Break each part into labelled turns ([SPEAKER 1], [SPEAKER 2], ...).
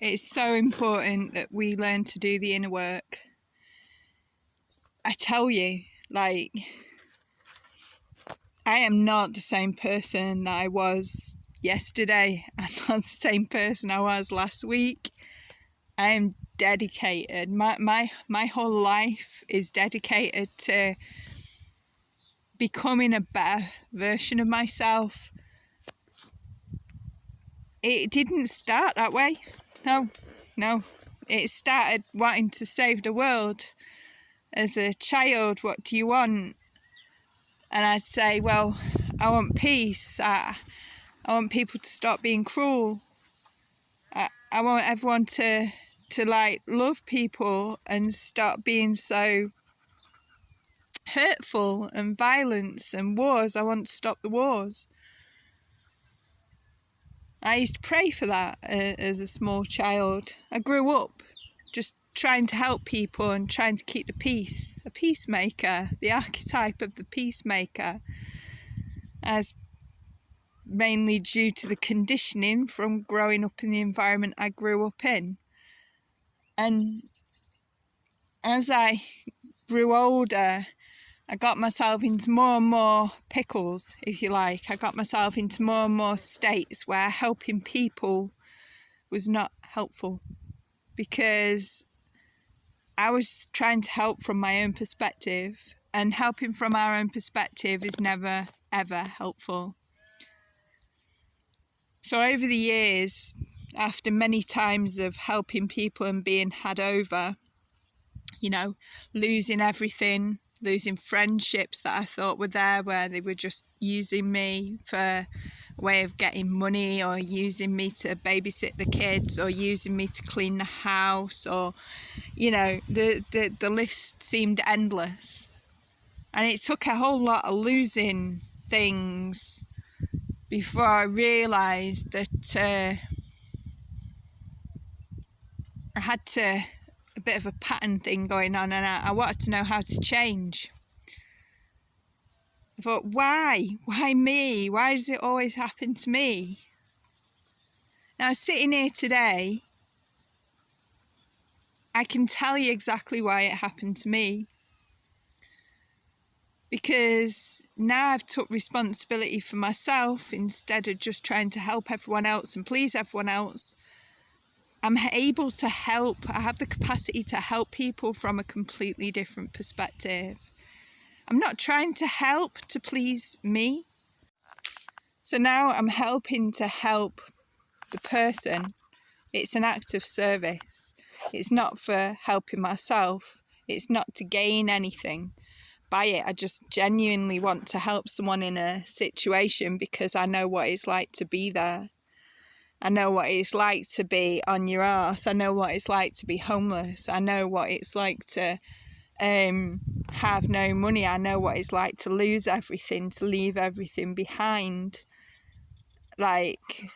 [SPEAKER 1] It's so important that we learn to do the inner work. I tell you, like, I am not the same person I was yesterday. I'm not the same person I was last week. I am dedicated. My whole life is dedicated to becoming a better version of myself. It didn't start that way. No. It started wanting to save the world. As a child, what do you want? And I'd say, well, I want peace. I want people to stop being cruel. I want everyone to like love people and stop being so hurtful, and violence and wars. I want to stop the wars. I used to pray for that as a small child. I grew up just trying to help people and trying to keep the peace. A peacemaker, the archetype of the peacemaker, as mainly due to the conditioning from growing up in the environment I grew up in. And as I grew older, I got myself into more and more pickles, if you like. I got myself into more and more states where helping people was not helpful, because I was trying to help from my own perspective, and helping from our own perspective is never, ever helpful. So over the years, after many times of helping people and being had over, losing everything, losing friendships that I thought were there, where they were just using me for a way of getting money, or using me to babysit the kids, or using me to clean the house, or the list seemed endless. And it took a whole lot of losing things before I realised that I had a bit of a pattern thing going on, and I wanted to know how to change. I thought, why me? Why does it always happen to me? Now, sitting here today, I can tell you exactly why it happened to me, because now I've took responsibility for myself instead of just trying to help everyone else and please everyone else. I'm able to help. I have the capacity to help people from a completely different perspective. I'm not trying to help to please me. So now I'm helping to help the person. It's an act of service. It's not for helping myself. It's not to gain anything by it. I just genuinely want to help someone in a situation because I know what it's like to be there. I know what it's like to be on your arse. I know what it's like to be homeless. I know what it's like to have no money. I know what it's like to lose everything, to leave everything behind. Like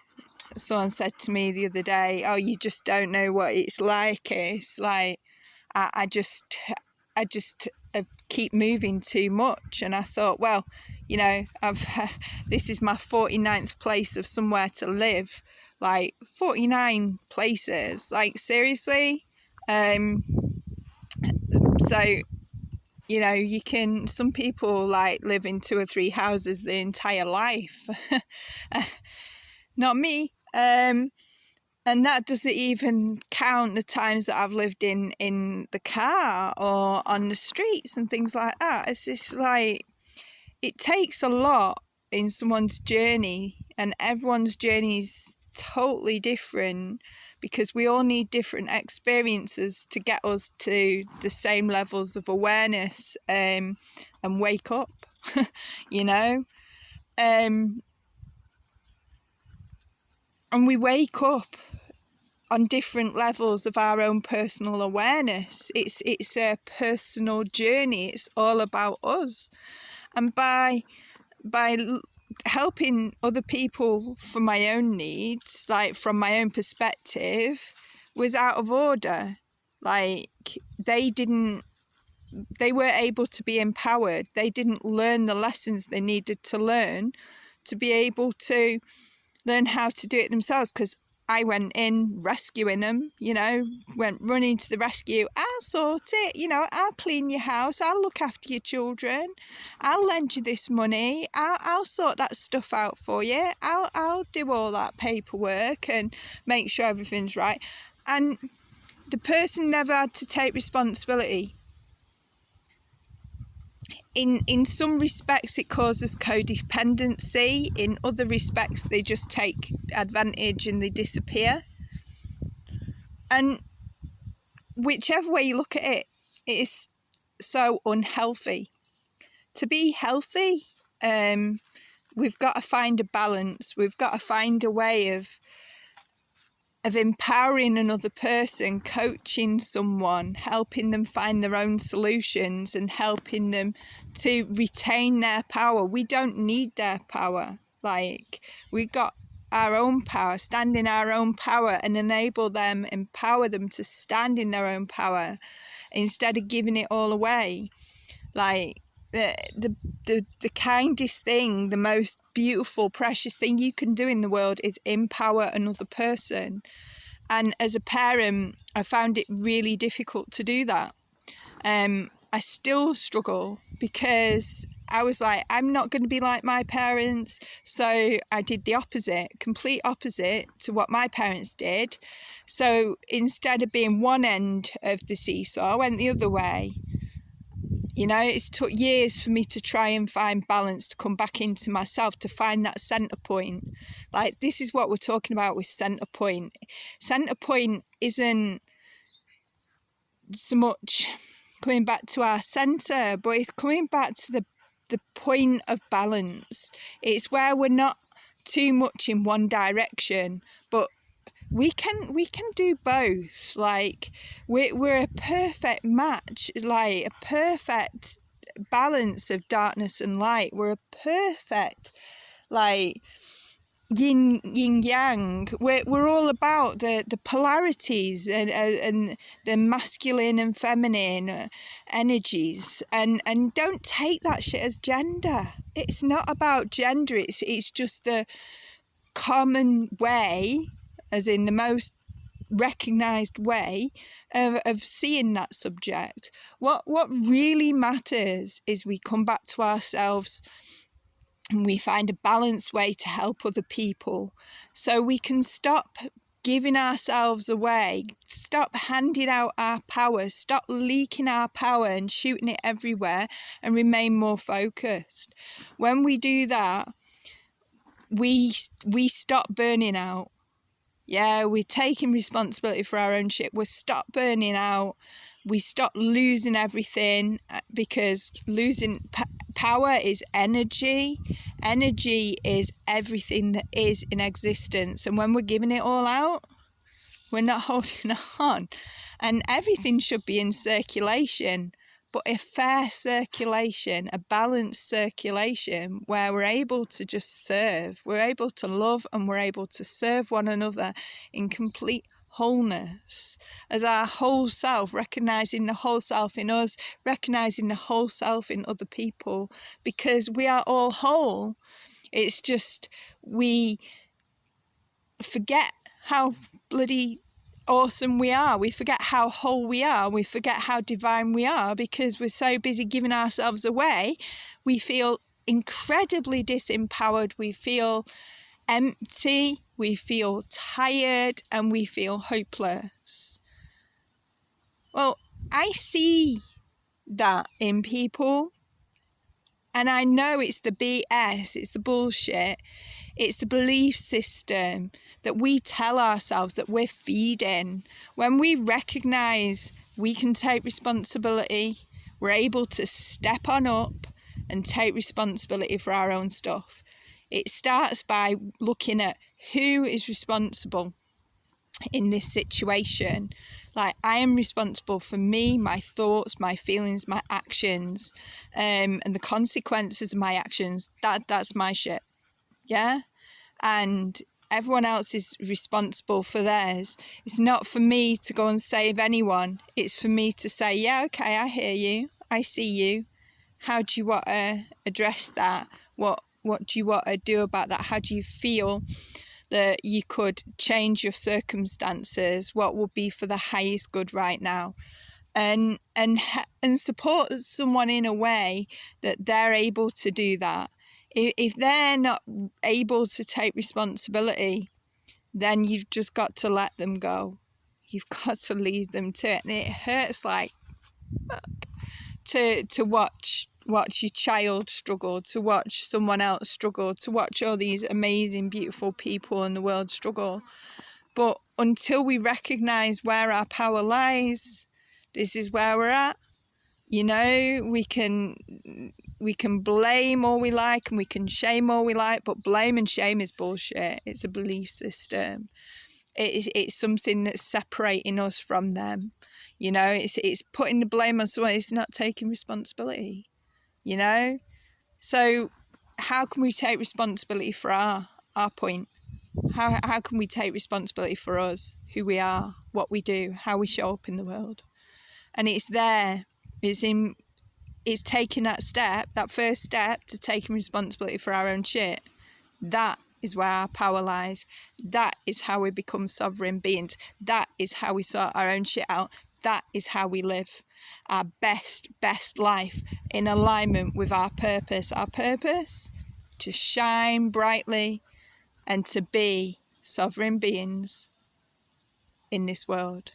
[SPEAKER 1] someone said to me the other day, oh, you just don't know what it's like. It's like, I just keep moving too much. And I thought, well, this is my 49th place of somewhere to live. Like 49 places, like seriously. So you can, some people like live in 2 or 3 houses their entire life. Not me. And that doesn't even count the times that I've lived in the car or on the streets and things like that. It's just like, it takes a lot in someone's journey, and everyone's journey's totally different, because we all need different experiences to get us to the same levels of awareness and wake up. And we wake up on different levels of our own personal awareness. It's a personal journey. It's all about us. And by helping other people for my own needs, like from my own perspective, was out of order. Like they weren't able to be empowered. They didn't learn the lessons they needed to learn to be able to learn how to do it themselves, because I went in rescuing them, went running to the rescue. I'll sort it, I'll clean your house. I'll look after your children. I'll lend you this money. I'll sort that stuff out for you. I'll do all that paperwork and make sure everything's right. And the person never had to take responsibility. In some respects, it causes codependency. In other respects, they just take advantage and they disappear. And whichever way you look at it, it is so unhealthy. To be healthy, we've got to find a balance. We've got to find a way of empowering another person, coaching someone, helping them find their own solutions and helping them to retain their power. We don't need their power. We've got our own power, stand in our own power and empower them to stand in their own power instead of giving it all away. The kindest thing, the most beautiful, precious thing you can do in the world is empower another person. And as a parent, I found it really difficult to do that. I still struggle because I was like, I'm not going to be like my parents. So I did the opposite, complete opposite to what my parents did. So instead of being one end of the seesaw, I went the other way. It's took years for me to try and find balance, to come back into myself, to find that centre point. This is what we're talking about with centre point. Centre point isn't so much coming back to our centre, but it's coming back to the point of balance. It's where we're not too much in one direction, but we can do both. We're a perfect match, a perfect balance of darkness and light. We're a perfect yin yang. We're all about the polarities and the masculine and feminine energies, and don't take that shit as gender. It's not about gender. It's just the common way, as in the most recognised way of seeing that subject. What really matters is we come back to ourselves and we find a balanced way to help other people, so we can stop giving ourselves away, stop handing out our power, stop leaking our power and shooting it everywhere, and remain more focused. When we do that, we stop burning out. Yeah, we're taking responsibility for our own shit. We stop burning out. We stop losing everything, because losing power is energy. Energy is everything that is in existence. And when we're giving it all out, we're not holding on. And everything should be in circulation, but a fair circulation, a balanced circulation where we're able to just serve, we're able to love, and we're able to serve one another in complete wholeness as our whole self, recognising the whole self in us, recognising the whole self in other people, because we are all whole. It's just we forget how bloody awesome we are. We forget how whole we are. We forget how divine we are, because we're so busy giving ourselves away. We feel incredibly disempowered. We feel empty. We feel tired, and we feel hopeless. Well, I see that in people, and I know it's the BS, it's the bullshit, it's the belief system that we tell ourselves that we're feeding. When we recognise we can take responsibility, we're able to step on up and take responsibility for our own stuff. It starts by looking at who is responsible in this situation. I am responsible for me, my thoughts, my feelings, my actions, and the consequences of my actions. That's my shit. Yeah? And everyone else is responsible for theirs. It's not for me to go and save anyone. It's for me to say, yeah, okay, I hear you. I see you. How do you want to address that? What do you want to do about that? How do you feel? that you could change your circumstances, what would be for the highest good right now, and support someone in a way that they're able to do that. If they're not able to take responsibility, then you've just got to let them go. You've got to leave them to it. And it hurts like to watch your child struggle, to watch someone else struggle, to watch all these amazing, beautiful people in the world struggle. But until we recognise where our power lies, this is where we're at. You know, we can blame all we like and we can shame all we like, but blame and shame is bullshit. It's a belief system. It's something that's separating us from them. You know, it's putting the blame on someone. It's not taking responsibility. You know, so how can we take responsibility for our point? How can we take responsibility for us, who we are, what we do, how we show up in the world? And it's there. It's taking that step, that first step to taking responsibility for our own shit. That is where our power lies. That is how we become sovereign beings. That is how we sort our own shit out. That is how we live our best life in alignment with our purpose. Our purpose, to shine brightly and to be sovereign beings in this world.